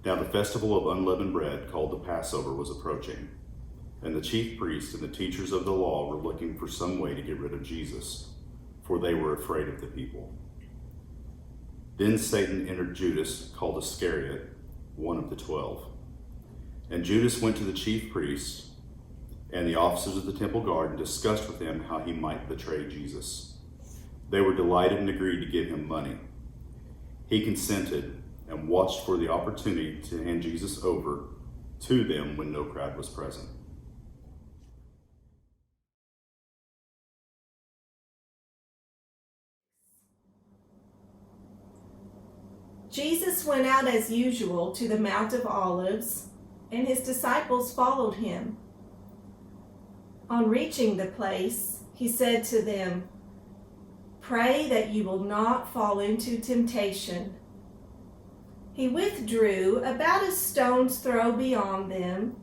Now the festival of unleavened bread, called the Passover, was approaching, and the chief priests and the teachers of the law were looking for some way to get rid of Jesus, for they were afraid of the people. Then Satan entered Judas, called Iscariot, one of the 12. And Judas went to the chief priests and the officers of the temple guard and discussed with them how he might betray Jesus. They were delighted and agreed to give him money. He consented and watched for the opportunity to hand Jesus over to them when no crowd was present. Jesus went out as usual to the Mount of Olives, and his disciples followed him. On reaching the place, he said to them, "Pray that you will not fall into temptation." He withdrew about a stone's throw beyond them,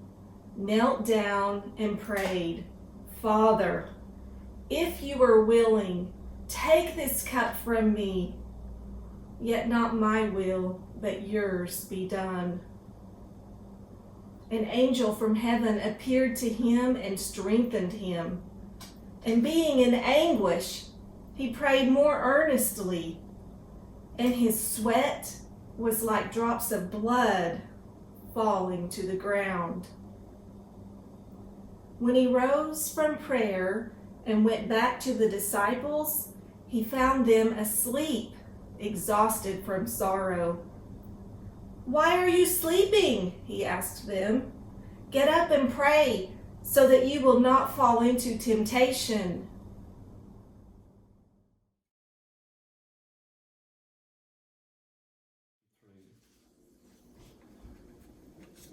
knelt down and prayed, "Father, if you are willing, take this cup from me. Yet not my will, but yours be done." An angel from heaven appeared to him and strengthened him. And being in anguish, he prayed more earnestly, and his sweat was like drops of blood falling to the ground. When he rose from prayer and went back to the disciples, he found them asleep, exhausted from sorrow. "Why are you sleeping?" he asked them. "Get up and pray, so that you will not fall into temptation."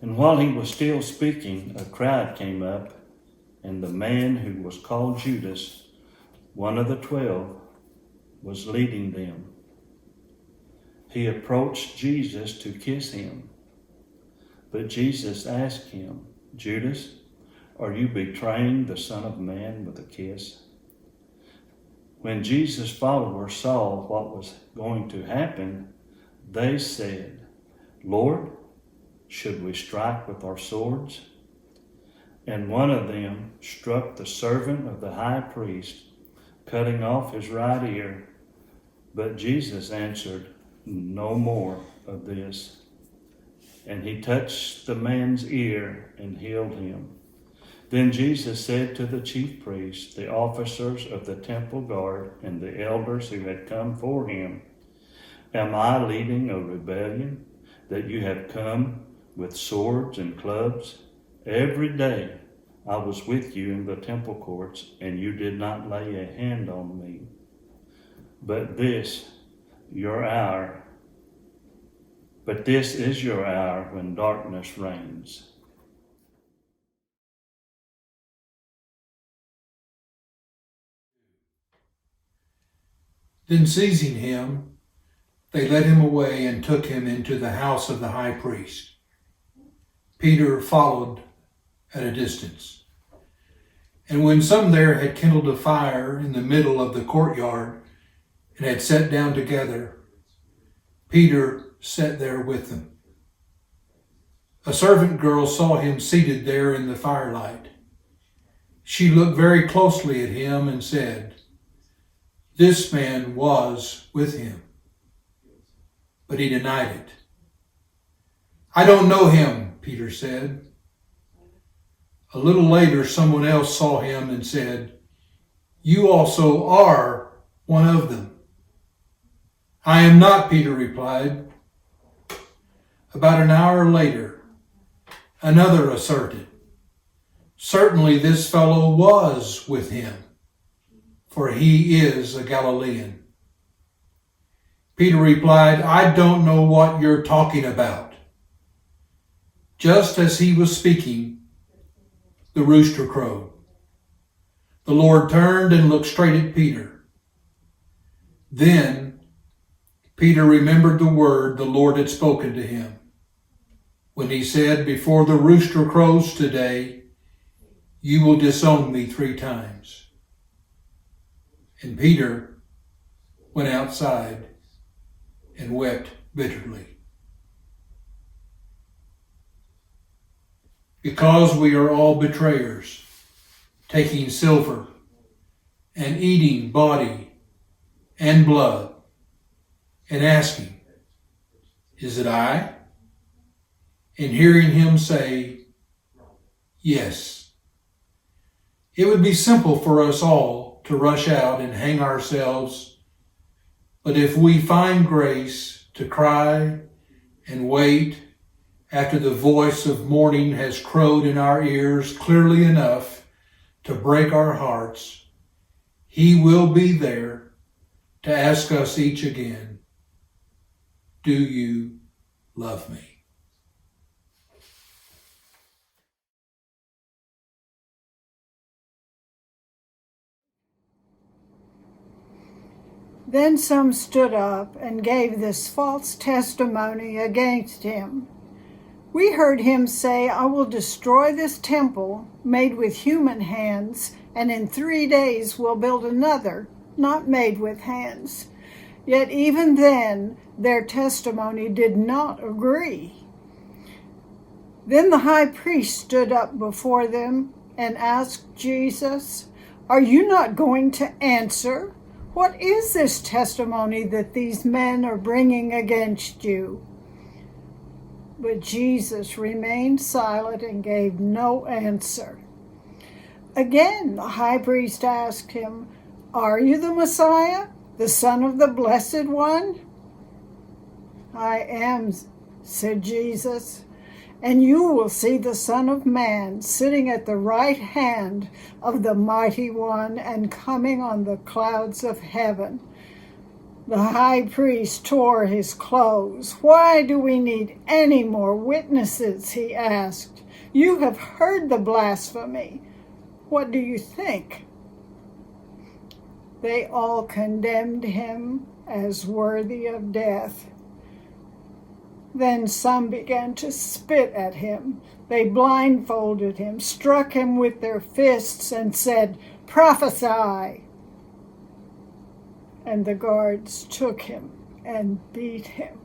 And while he was still speaking, a crowd came up, and the man who was called Judas, one of the 12, was leading them. He approached Jesus to kiss him. But Jesus asked him, "Judas, are you betraying the Son of Man with a kiss?" When Jesus' followers saw what was going to happen, they said, "Lord, should we strike with our swords?" And one of them struck the servant of the high priest, cutting off his right ear. But Jesus answered, "No more of this." And he touched the man's ear and healed him. Then Jesus said to the chief priests, the officers of the temple guard, and the elders who had come for him, "Am I leading a rebellion that you have come with swords and clubs? Every day I was with you in the temple courts, and you did not lay a hand on me. But this is your hour when darkness reigns." Then seizing him, they led him away and took him into the house of the high priest. Peter followed at a distance. And when some there had kindled a fire in the middle of the courtyard and had sat down together, Peter sat there with them. A servant girl saw him seated there in the firelight. She looked very closely at him and said, "This man was with him." But he denied it. "I don't know him," Peter said. A little later, someone else saw him and said, "You also are one of them." "I am not," Peter replied. About an hour later, another asserted, "Certainly this fellow was with him, for he is a Galilean." Peter replied, "I don't know what you're talking about." Just as he was speaking, the rooster crowed. The Lord turned and looked straight at Peter. Then Peter remembered the word the Lord had spoken to him when he said, "Before the rooster crows today, you will disown me 3 times." And Peter went outside and wept bitterly. Because we are all betrayers, taking silver and eating body and blood and asking, "Is it I?" And hearing him say, "Yes." It would be simple for us all to rush out and hang ourselves, but if we find grace to cry and wait after the voice of mourning has crowed in our ears clearly enough to break our hearts, he will be there to ask us each again, "Do you love me?" Then some stood up and gave this false testimony against him. "We heard him say, 'I will destroy this temple made with human hands, and in 3 days will build another, not made with hands.' Yet even then their testimony did not agree. Then the high priest stood up before them and asked Jesus, 'Are you not going to answer? What is this testimony that these men are bringing against you?' But Jesus remained silent and gave no answer. Again, the high priest asked him, 'Are you the Messiah, the Son of the Blessed One?' 'I am,' said Jesus, 'and you will see the Son of Man sitting at the right hand of the Mighty One and coming on the clouds of heaven.' The high priest tore his clothes. 'Why do we need any more witnesses?' he asked. 'You have heard the blasphemy. What do you think?' They all condemned him as worthy of death. Then some began to spit at him. They blindfolded him, struck him with their fists, and said, 'Prophesy!' And the guards took him and beat him.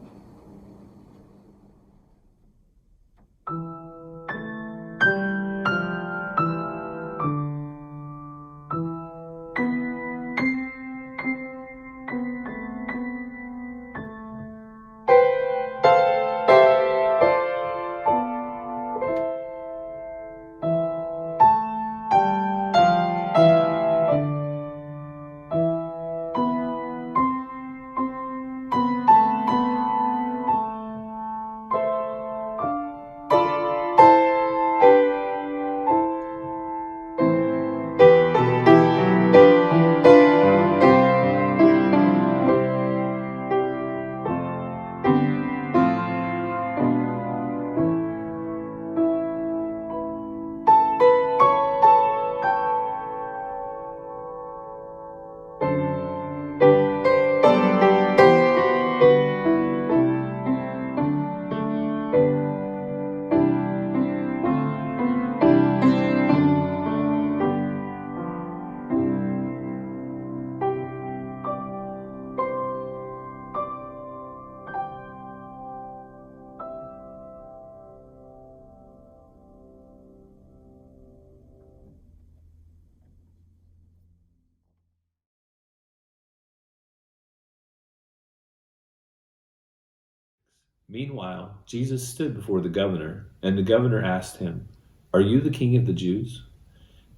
Meanwhile, Jesus stood before the governor, and the governor asked him, "Are you the king of the Jews?"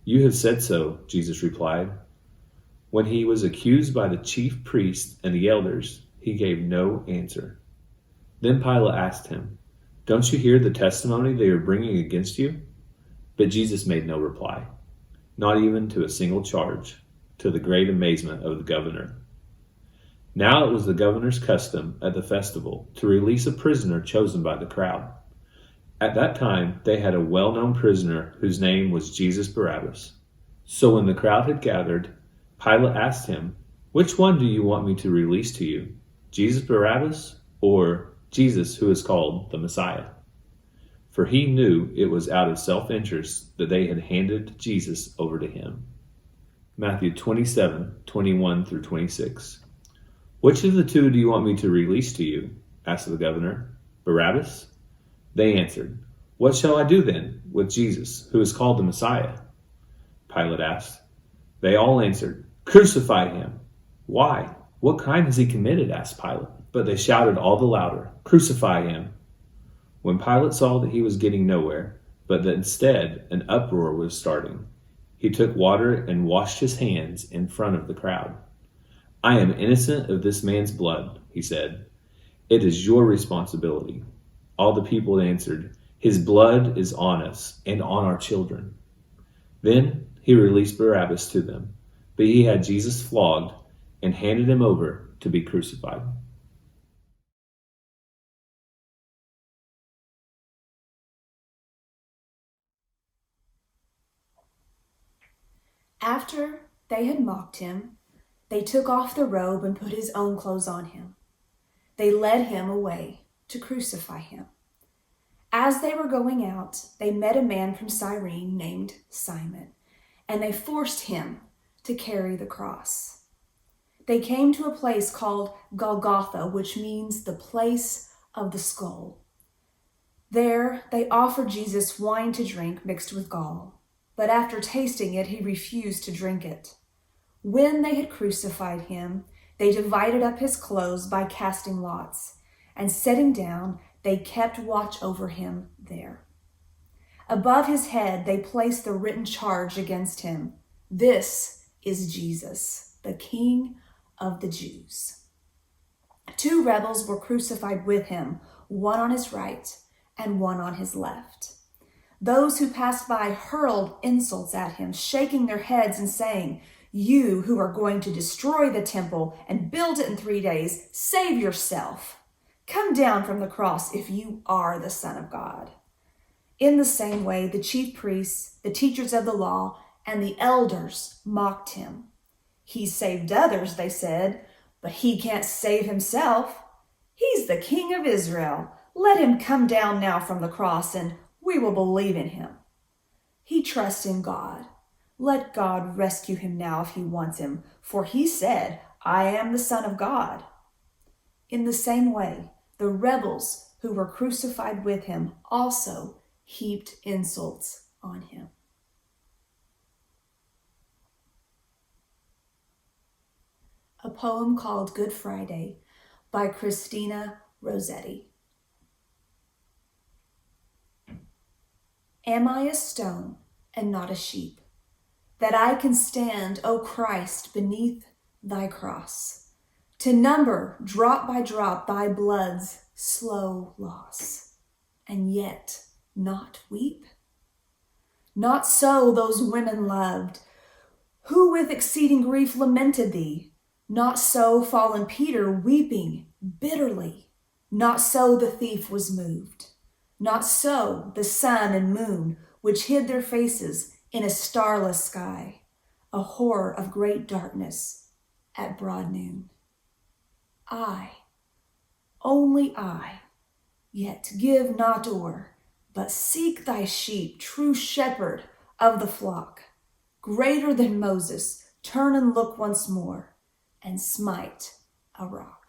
"You have said so," Jesus replied. When he was accused by the chief priests and the elders, he gave no answer. Then Pilate asked him, "Don't you hear the testimony they are bringing against you?" But Jesus made no reply, not even to a single charge, to the great amazement of the governor. Now it was the governor's custom at the festival to release a prisoner chosen by the crowd. At that time, they had a well-known prisoner whose name was Jesus Barabbas. So when the crowd had gathered, Pilate asked him, "Which one do you want me to release to you, Jesus Barabbas or Jesus who is called the Messiah?" For he knew it was out of self-interest that they had handed Jesus over to him. Matthew 27:21 through 26. "Which of the two do you want me to release to you?" asked the governor. "Barabbas?" They answered, "What shall I do then with Jesus, who is called the Messiah?" Pilate asked. They all answered, "Crucify him." "Why? What crime has he committed?" asked Pilate. But they shouted all the louder, "Crucify him." When Pilate saw that he was getting nowhere, but that instead an uproar was starting, he took water and washed his hands in front of the crowd. "I am innocent of this man's blood," he said. "It is your responsibility." All the people answered, "His blood is on us and on our children." Then he released Barabbas to them, but he had Jesus flogged and handed him over to be crucified. After they had mocked him, they took off the robe and put his own clothes on him. They led him away to crucify him. As they were going out, they met a man from Cyrene named Simon, and they forced him to carry the cross. They came to a place called Golgotha, which means the place of the skull. There they offered Jesus wine to drink mixed with gall, but after tasting it, he refused to drink it. When they had crucified him, they divided up his clothes by casting lots, and sitting down, they kept watch over him there. Above his head, they placed the written charge against him: "This is Jesus, the King of the Jews." 2 rebels were crucified with him, one on his right and one on his left. Those who passed by hurled insults at him, shaking their heads and saying, "You who are going to destroy the temple and build it in 3 days, save yourself. Come down from the cross if you are the Son of God." In the same way, the chief priests, the teachers of the law, and the elders mocked him. "He saved others," they said, "but he can't save himself. He's the King of Israel. Let him come down now from the cross, and we will believe in him. He trusts in God. Let God rescue him now if he wants him, for he said, 'I am the Son of God.'" In the same way, the rebels who were crucified with him also heaped insults on him. A poem called Good Friday by Christina Rossetti. Am I a stone and not a sheep, that I can stand, O Christ, beneath thy cross, to number drop by drop thy blood's slow loss, and yet not weep? Not so those women loved, who with exceeding grief lamented thee. Not so fallen Peter weeping bitterly. Not so the thief was moved. Not so the sun and moon, which hid their faces in a starless sky, a horror of great darkness at broad noon. I, only I, yet give not o'er, but seek thy sheep, true shepherd of the flock. Greater than Moses, turn and look once more, and smite a rock.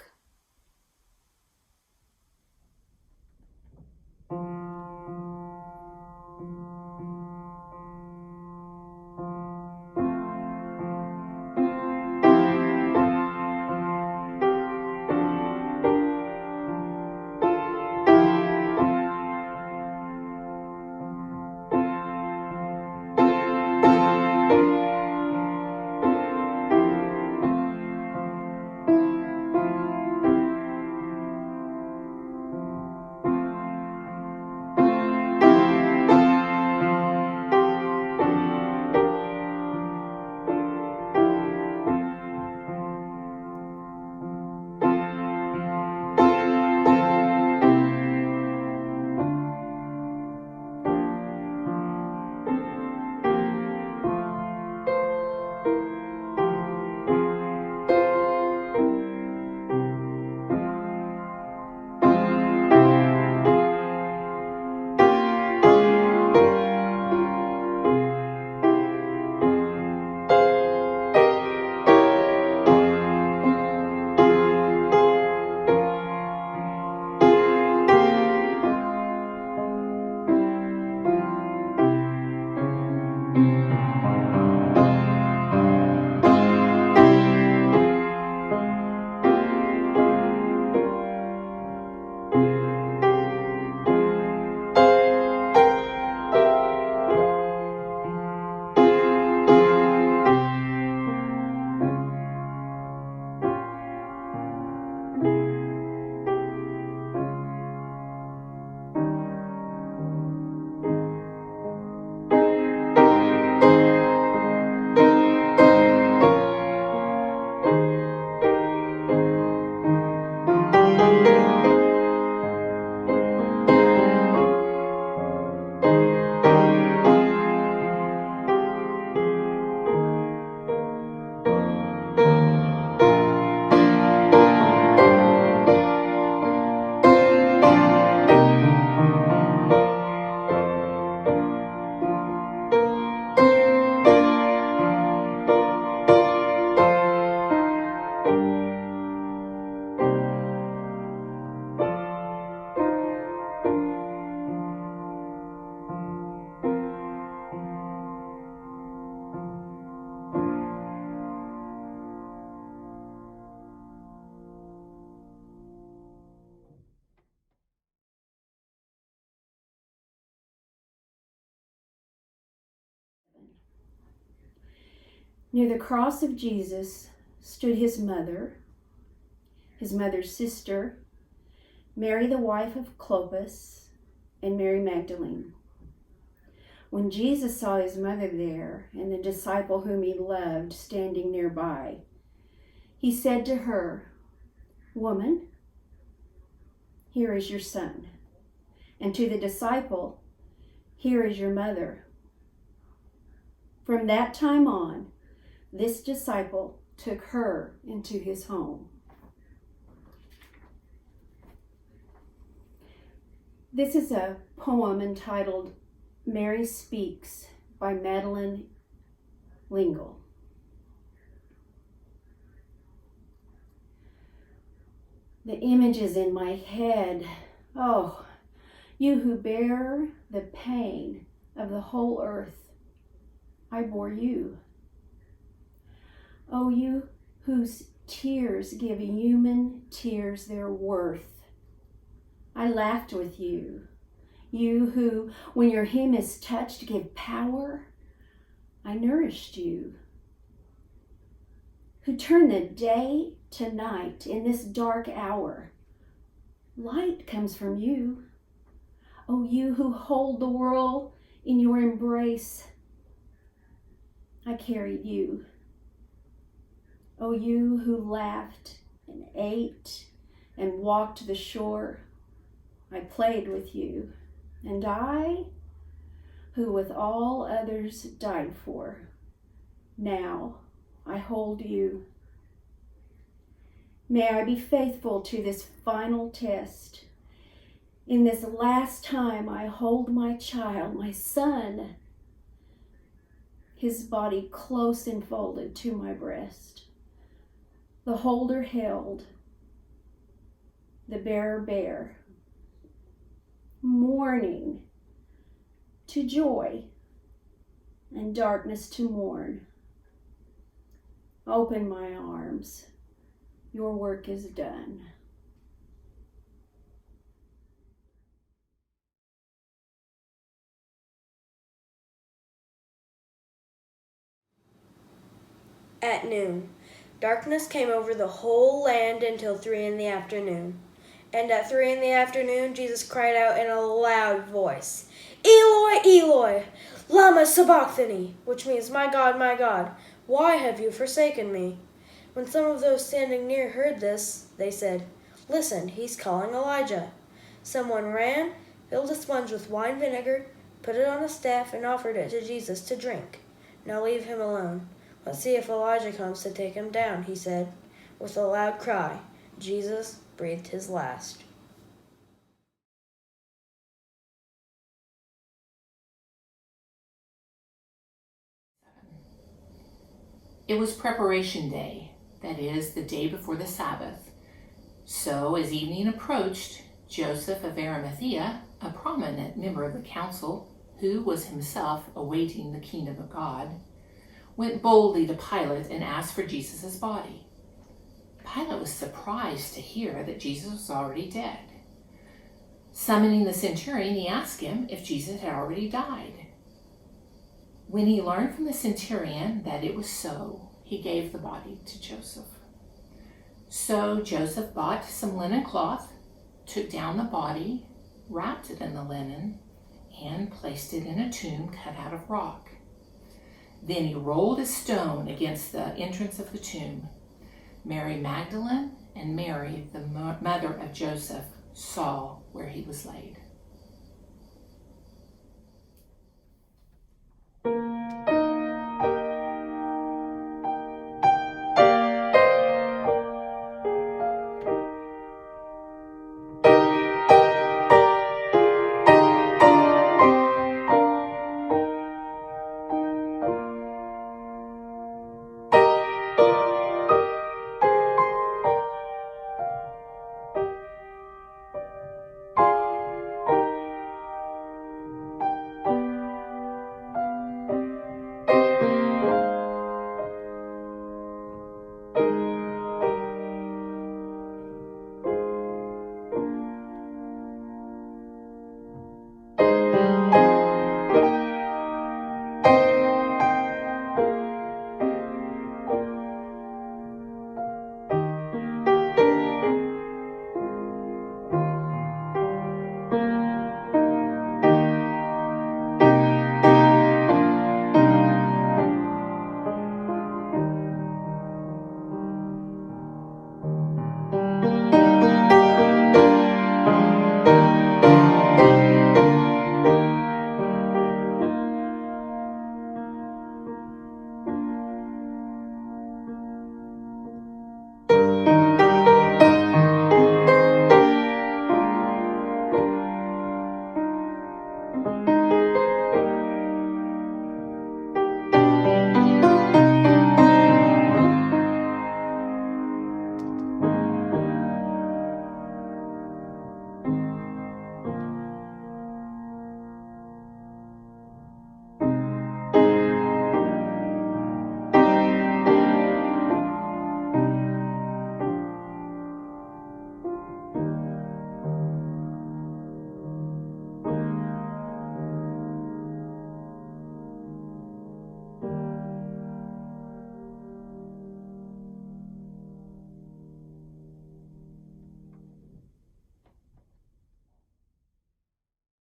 Near the cross of Jesus stood his mother's sister, Mary the wife of Clopas, and Mary Magdalene. When Jesus saw his mother there and the disciple whom he loved standing nearby, he said to her, "Woman, here is your son." And to the disciple, "Here is your mother." From that time on, this disciple took her into his home. This is a poem entitled Mary Speaks by Madeline Lingle. The images in my head, oh, you who bear the pain of the whole earth, I bore you. Oh, you whose tears give human tears their worth, I laughed with you. You who, when your hem is touched, give power, I nourished you. Who turn the day to night in this dark hour, light comes from you. Oh, you who hold the world in your embrace, I carried you. Oh, you who laughed and ate and walked the shore, I played with you. And I, who with all others died for, now I hold you. May I be faithful to this final test. In this last time I hold my child, my son, his body close enfolded to my breast. The holder held, the bearer bare. Mourning to joy and darkness to mourn. Open my arms, your work is done. At noon, darkness came over the whole land until 3 in the afternoon. And at 3 in the afternoon, Jesus cried out in a loud voice, "Eloi, Eloi, lama sabachthani," which means, my God, why have you forsaken me?" When some of those standing near heard this, they said, "Listen, he's calling Elijah." Someone ran, filled a sponge with wine vinegar, put it on a staff, and offered it to Jesus to drink. "Now leave him alone. Let's see if Elijah comes to take him down," he said. With a loud cry, Jesus breathed his last. It was preparation day, that is, the day before the Sabbath. So, as evening approached, Joseph of Arimathea, a prominent member of the council, who was himself awaiting the kingdom of God, went boldly to Pilate and asked for Jesus' body. Pilate was surprised to hear that Jesus was already dead. Summoning the centurion, he asked him if Jesus had already died. When he learned from the centurion that it was so, he gave the body to Joseph. So Joseph bought some linen cloth, took down the body, wrapped it in the linen, and placed it in a tomb cut out of rock. Then he rolled a stone against the entrance of the tomb. Mary Magdalene and Mary, the mother of Joseph, saw where he was laid.